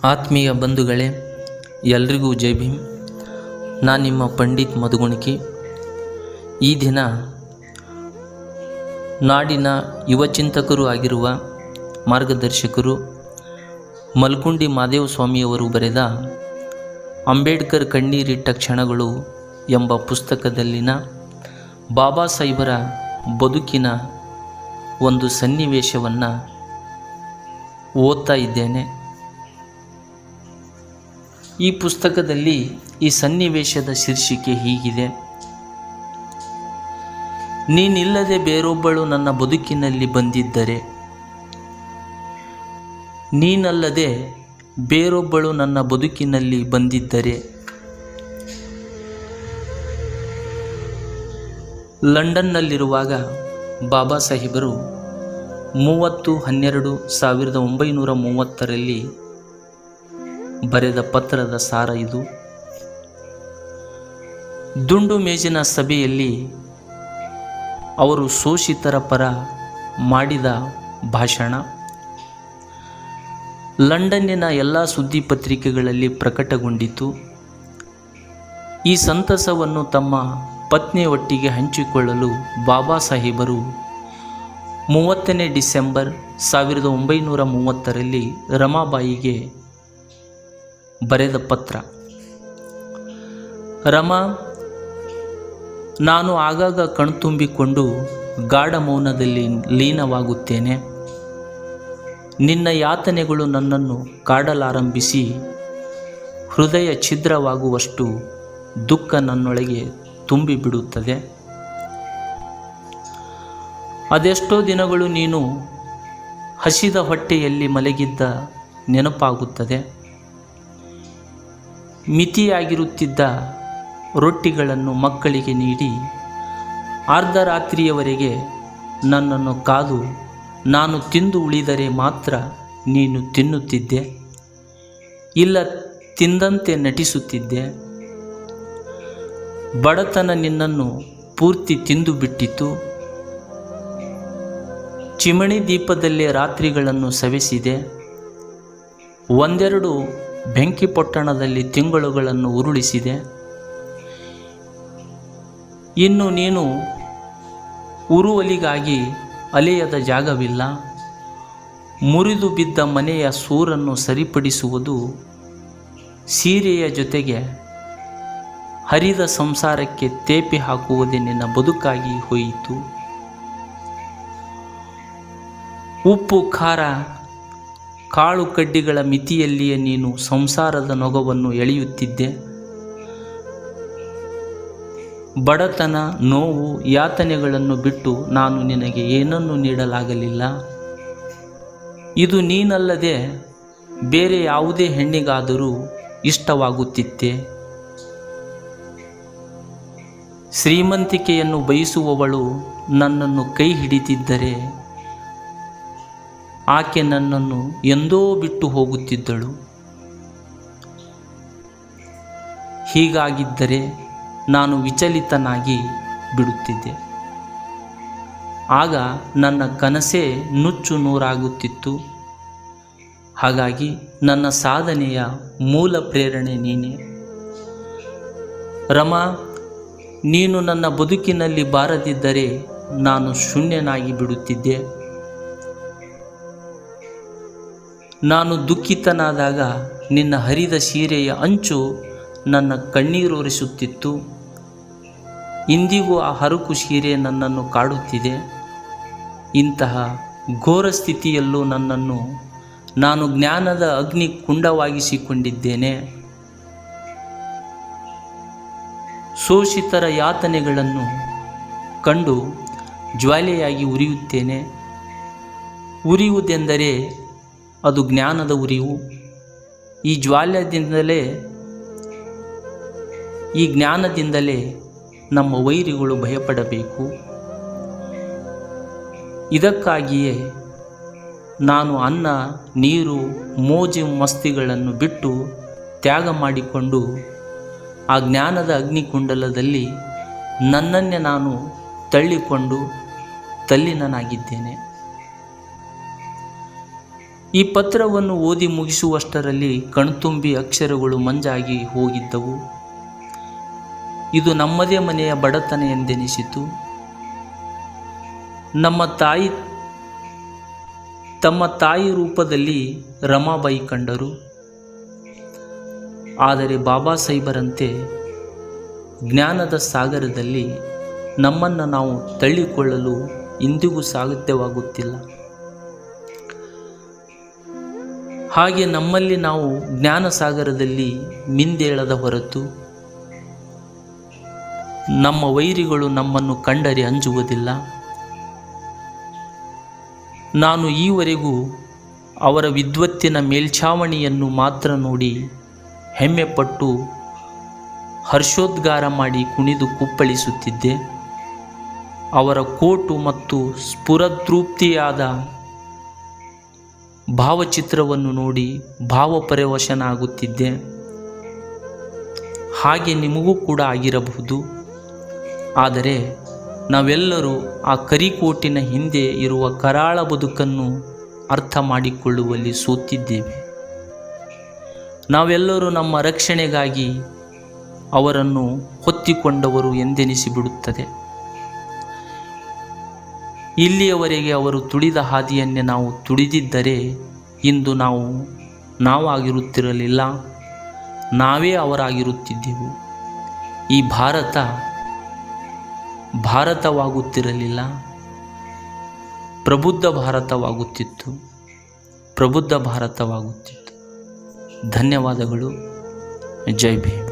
ಆತ್ಮೀಯ ಬಂಧುಗಳೇ, ಎಲ್ರಿಗೂ ಜೈ ಭೀಮ್. ನಾನು ನಿಮ್ಮ ಪಂಡಿತ್ ಮಧುಗುಣಿಕಿ. ಈ ದಿನ ನಾಡಿನ ಯುವಚಿಂತಕರು ಆಗಿರುವ ಮಾರ್ಗದರ್ಶಕರು ಮಲ್ಕುಂಡಿ ಮಾದೇವ ಸ್ವಾಮಿಯವರು ಬರೆದ ಅಂಬೇಡ್ಕರ್ ಕಣ್ಣೀರಿಟ್ಟ ಕ್ಷಣಗಳು ಎಂಬ ಪುಸ್ತಕದಲ್ಲಿನ ಬಾಬಾ ಸಾಹೇಬರ ಬದುಕಿನ ಒಂದು ಸನ್ನಿವೇಶವನ್ನು ಓದ್ತಾ ಇದ್ದೇನೆ. ಈ ಪುಸ್ತಕದಲ್ಲಿ ಈ ಸನ್ನಿವೇಶದ ಶೀರ್ಷಿಕೆ ಹೀಗಿದೆ: ನೀನಿಲ್ಲದೆ ಬೇರೊಬ್ಬಳು ನನ್ನ ಬದುಕಿನಲ್ಲಿ ಬಂದಿದ್ದರೆ, ನೀನಲ್ಲದೆ ಬೇರೊಬ್ಬಳು ನನ್ನ ಬದುಕಿನಲ್ಲಿ ಬಂದಿದ್ದರೆ. ಲಂಡನ್ನಲ್ಲಿರುವಾಗ ಬಾಬಾ ಸಾಹೇಬರು 30/12/1930 ಬರೆದ ಪತ್ರದ ಸಾರ ಇದು. ದುಂಡು ಮೇಜಿನ ಸಭೆಯಲ್ಲಿ ಅವರು ಶೋಷಿತರ ಪರ ಮಾಡಿದ ಭಾಷಣ ಲಂಡನ್ನಿನ ಎಲ್ಲ ಸುದ್ದಿ ಪತ್ರಿಕೆಗಳಲ್ಲಿ ಪ್ರಕಟಗೊಂಡಿತು. ಈ ಸಂತಸವನ್ನು ತಮ್ಮ ಪತ್ನಿಯೊಟ್ಟಿಗೆ ಹಂಚಿಕೊಳ್ಳಲು ಬಾಬಾ ಸಾಹೇಬರು 30ನೇ ಡಿಸೆಂಬರ್ 1930 ರಮಾಬಾಯಿಗೆ ಬರೆದ ಪತ್ರ: ರಮಾ, ನಾನು ಆಗಾಗ ಕಣ್ತುಂಬಿಕೊಂಡು ಗಾಢ ಮೌನದಲ್ಲಿ ಲೀನವಾಗುತ್ತೇನೆ. ನಿನ್ನ ಯಾತನೆಗಳು ನನ್ನನ್ನು ಕಾಡಲಾರಂಭಿಸಿ ಹೃದಯ ಛಿದ್ರವಾಗುವಷ್ಟು ದುಃಖ ನನ್ನೊಳಗೆ ತುಂಬಿಬಿಡುತ್ತದೆ. ಅದೆಷ್ಟೋ ದಿನಗಳು ನೀನು ಹಸಿದ ಹೊಟ್ಟೆಯಲ್ಲಿ ಮಲಗಿದ್ದ ನೆನಪಾಗುತ್ತದೆ. ಮಿತಿಯಾಗಿರುತ್ತಿದ್ದ ರೊಟ್ಟಿಗಳನ್ನು ಮಕ್ಕಳಿಗೆ ನೀಡಿ ಅರ್ಧರಾತ್ರಿಯವರೆಗೆ ನನ್ನನ್ನು ಕಾದು ನಾನು ತಿಂದು ಉಳಿದರೆ ಮಾತ್ರ ನೀನು ತಿನ್ನುತ್ತಿದ್ದೆ, ಇಲ್ಲ ತಿಂದಂತೆ ನಟಿಸುತ್ತಿದ್ದೆ. ಬಡತನ ನಿನ್ನನ್ನು ಪೂರ್ತಿ ತಿಂದು ಬಿಟ್ಟಿತು. ಚಿಮಣಿ ದೀಪದಲ್ಲೇ ರಾತ್ರಿಗಳನ್ನು ಸವೆಸಿದೆ. ಒಂದೆರಡು ಬೆಂಕಿ ಪೊಟ್ಟಣದಲ್ಲಿ ತಿಂಗಳುಗಳನ್ನು ಉರುಳಿಸಿದೆ. ಇನ್ನು ನೀನು ಉರುವಲಿಗಾಗಿ ಅಲೆಯದ ಜಾಗವಿಲ್ಲ. ಮುರಿದು ಬಿದ್ದ ಮನೆಯ ಸೂರನ್ನು ಸರಿಪಡಿಸುವುದು, ಸೀರೆಯ ಜೊತೆಗೆ ಹರಿದ ಸಂಸಾರಕ್ಕೆ ತೇಪೆ ಹಾಕುವುದೇ ನಿನ್ನ ಬದುಕಾಗಿ ಹೋಯಿತು. ಉಪ್ಪು ಖಾರ ಕಾಳು ಕಡ್ಡಿಗಳ ಮಿತಿಯಲ್ಲಿಯೇ ನೀನು ಸಂಸಾರದ ನೊಗವನ್ನು ಎಳೆಯುತ್ತಿದ್ದೆ. ಬಡತನ, ನೋವು, ಯಾತನೆಗಳನ್ನು ಬಿಟ್ಟು ನಾನು ನಿನಗೆ ಏನನ್ನೂ ನೀಡಲಾಗಲಿಲ್ಲ. ಇದು ನೀನಲ್ಲದೆ ಬೇರೆ ಯಾವುದೇ ಹೆಣ್ಣಿಗಾದರೂ ಇಷ್ಟವಾಗುತ್ತಿತ್ತೆ. ಶ್ರೀಮಂತಿಕೆಯನ್ನು ಬಯಸುವವಳು ನನ್ನನ್ನು ಕೈ ಹಿಡಿದಿದ್ದರೆ ಆಕೆ ನನ್ನನ್ನು ಎಂದೋ ಬಿಟ್ಟು ಹೋಗುತ್ತಿದ್ದಳು. ಹೀಗಾಗಿದ್ದರೆ ನಾನು ವಿಚಲಿತನಾಗಿ ಬಿಡುತ್ತಿದ್ದೆ. ಆಗ ನನ್ನ ಕನಸೇ ನುಚ್ಚು ನೂರಾಗುತ್ತಿತ್ತು. ಹಾಗಾಗಿ ನನ್ನ ಸಾಧನೆಯ ಮೂಲ ಪ್ರೇರಣೆ ನೀನೇ. ರಮಾ, ನೀನು ನನ್ನ ಬದುಕಿನಲ್ಲಿ ಬಾರದಿದ್ದರೆ ನಾನು ಶೂನ್ಯನಾಗಿ ಬಿಡುತ್ತಿದ್ದೆ. ನಾನು ದುಃಖಿತನಾದಾಗ ನಿನ್ನ ಹರಿದ ಸೀರೆಯ ಅಂಚು ನನ್ನ ಕಣ್ಣೀರೊರೆಸುತ್ತಿತ್ತು. ಇಂದಿಗೂ ಆ ಹರಕು ಸೀರೆ ನನ್ನನ್ನು ಕಾಡುತ್ತಿದೆ. ಇಂತಹ ಘೋರ ಸ್ಥಿತಿಯಲ್ಲೂ ನನ್ನನ್ನು ನಾನು ಜ್ಞಾನದ ಅಗ್ನಿ ಕುಂಡವಾಗಿಸಿಕೊಂಡಿದ್ದೇನೆ. ಶೋಷಿತರ ಯಾತನೆಗಳನ್ನು ಕಂಡು ಜ್ವಾಲೆಯಾಗಿ ಉರಿಯುತ್ತೇನೆ. ಉರಿಯುವುದೆಂದರೆ ಅದು ಜ್ಞಾನದ ಉರಿವು. ಈ ಜ್ಞಾನದಿಂದಲೇ ನಮ್ಮ ವೈರಿಗಳು ಭಯಪಡಬೇಕು. ಇದಕ್ಕಾಗಿಯೇ ನಾನು ಅನ್ನ, ನೀರು, ಮೋಜು ಮಸ್ತಿಗಳನ್ನು ಬಿಟ್ಟು ತ್ಯಾಗ ಮಾಡಿಕೊಂಡು ಆ ಜ್ಞಾನದ ಅಗ್ನಿಕುಂಡಲದಲ್ಲಿ ನನ್ನನ್ನೇ ನಾನು ತಳ್ಳಿಕೊಂಡು ತಲ್ಲೀನನಾಗಿದ್ದೇನೆ. ಈ ಪತ್ರವನ್ನು ಓದಿ ಮುಗಿಸುವಷ್ಟರಲ್ಲಿ ಕಣ್ತುಂಬಿ ಅಕ್ಷರಗಳು ಮಂಜಾಗಿ ಹೋಗಿದ್ದವು. ಇದು ನಮ್ಮದೇ ಮನೆಯ ಬಡತನ ಎಂದೆನಿಸಿತು. ತಮ್ಮ ತಾಯಿ ರೂಪದಲ್ಲಿ ರಮಾಬಾಯಿ ಕಂಡರು. ಆದರೆ ಬಾಬಾ ಸಾಹೇಬರಂತೆ ಜ್ಞಾನದ ಸಾಗರದಲ್ಲಿ ನಮ್ಮನ್ನು ನಾವು ತಳ್ಳಿಕೊಳ್ಳಲು ಇಂದಿಗೂ ಸಾಧ್ಯವಾಗುತ್ತಿಲ್ಲ. ಹಾಗೆ ನಮ್ಮಲ್ಲಿ ನಾವು ಜ್ಞಾನ ಸಾಗರದಲ್ಲಿ ಮಿಂದೇಳದ ಹೊರತು ನಮ್ಮ ವೈರಿಗಳು ನಮ್ಮನ್ನು ಕಂಡರೆ ಅಂಜುವುದಿಲ್ಲ. ನಾನು ಈವರೆಗೂ ಅವರ ವಿದ್ವತ್ತಿನ ಮೇಲ್ಛಾವಣಿಯನ್ನು ಮಾತ್ರ ನೋಡಿ ಹೆಮ್ಮೆಪಟ್ಟು ಹರ್ಷೋದ್ಗಾರ ಮಾಡಿ ಕುಣಿದು ಕುಪ್ಪಳಿಸುತ್ತಿದ್ದೆ. ಅವರ ಕೋಟು ಮತ್ತು ಸ್ಫುರದ್ರೂಪ್ತಿಯಾದ ಭಾವಚಿತ್ರವನ್ನು ನೋಡಿ ಭಾವಪರವಶನಾಗುತ್ತಿದ್ದೆ. ಹಾಗೆ ನಿಮಗೂ ಕೂಡ ಆಗಿರಬಹುದು. ಆದರೆ ನಾವೆಲ್ಲರೂ ಆ ಕರಿಕೋಟಿನ ಹಿಂದೆ ಇರುವ ಕರಾಳ ಬದುಕನ್ನು ಅರ್ಥ ಮಾಡಿಕೊಳ್ಳುವಲ್ಲಿ ಸೋತಿದ್ದೇವೆ. ನಾವೆಲ್ಲರೂ ನಮ್ಮ ರಕ್ಷಣೆಗಾಗಿ ಅವರನ್ನು ಹೊತ್ತಿಕೊಂಡವರು ಎಂದೆನಿಸಿಬಿಡುತ್ತದೆ. ಇಲ್ಲಿಯವರೆಗೆ ಅವರು ತುಳಿದ ಹಾದಿಯನ್ನೇ ನಾವು ತುಳಿದಿದ್ದರೆ ಇಂದು ನಾವಾಗಿರುತ್ತಿರಲಿಲ್ಲ, ನಾವೇ ಅವರಾಗಿರುತ್ತಿದ್ದೆವು. ಈ ಭಾರತವಾಗುತ್ತಿರಲಿಲ್ಲ, ಪ್ರಬುದ್ಧ ಭಾರತವಾಗುತ್ತಿತ್ತು. ಧನ್ಯವಾದಗಳು. ಜೈ ಭೀಮ್.